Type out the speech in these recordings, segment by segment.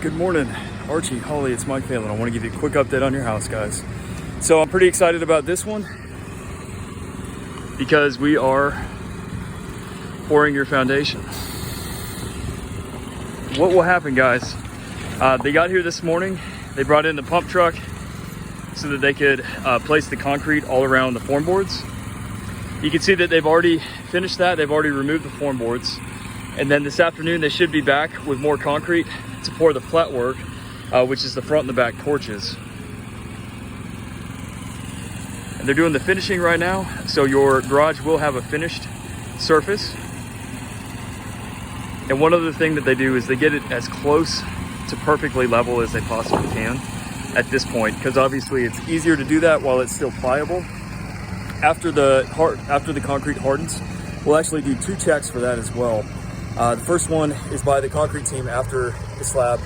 Good morning, Archie, Holly, it's Mike Phelan. I want to give you a quick update on your house, guys. So I'm pretty excited about this one because we are pouring your foundation. What will happen, guys? They got here this morning. They brought in the pump truck so that they could place the concrete all around the form boards. You can see that they've already finished that. They've already removed the form boards. And then this afternoon, they should be back with more concrete to pour the flat work, which is the front and the back porches. And they're doing the finishing right now, so your garage will have a finished surface. And one other thing that they do is they get it as close to perfectly level as they possibly can at this point, because obviously it's easier to do that while it's still pliable. After the concrete hardens, we'll actually do 2 checks for that as well. The first one is by the concrete team after the slab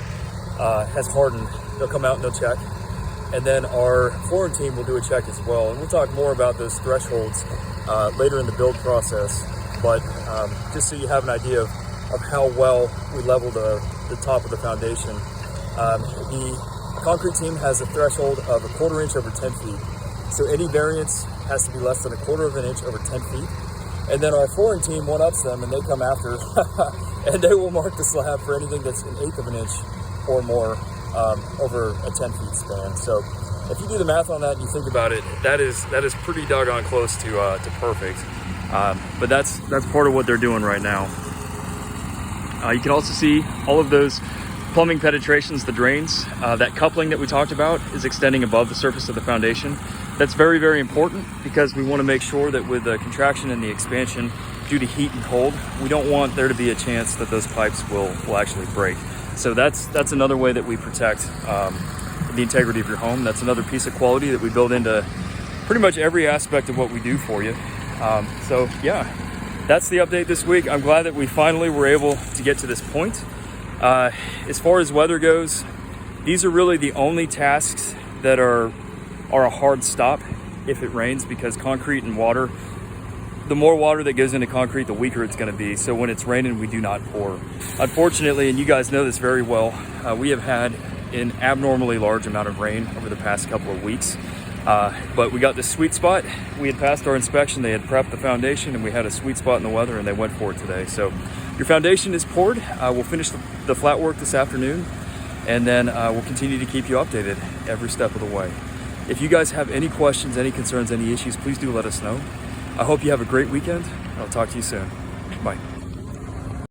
has hardened. They'll come out and they'll check. And then our flooring team will do a check as well. And we'll talk more about those thresholds later in the build process. But just so you have an idea of how well we level the top of the foundation. The concrete team has a threshold of 1/4 inch over 10 feet. So any variance has to be less than 1/4 of an inch over 10 feet. And then our flooring team one-ups them and they come after and they will mark the slab for anything that's 1/8 of an inch or more over a 10 feet span. So if you do the math on that and you think about it, that is pretty doggone close to perfect. But that's part of what they're doing right now. You can also see all of those plumbing penetrations, the drains. That coupling that we talked about is extending above the surface of the foundation. That's very, very important because we want to make sure that with the contraction and the expansion due to heat and cold, we don't want there to be a chance that those pipes will actually break. So that's another way that we protect the integrity of your home. That's another piece of quality that we build into pretty much every aspect of what we do for you. So yeah, that's the update this week. I'm glad that we finally were able to get to this point. As far as weather goes, these are really the only tasks that are a hard stop if it rains, because concrete and water, the more water that goes into concrete, the weaker it's going to be. So when it's raining, we do not pour. Unfortunately, and you guys know this very well, we have had an abnormally large amount of rain over the past couple of weeks. But we got this sweet spot. We had passed our inspection, they had prepped the foundation, and we had a sweet spot in the weather, and they went for it today. So your foundation is poured. We'll finish the flat work this afternoon, and then we'll continue to keep you updated every step of the way. If you guys have any questions, any concerns, any issues, please do let us know. I hope you have a great weekend. I'll talk to you soon. Bye.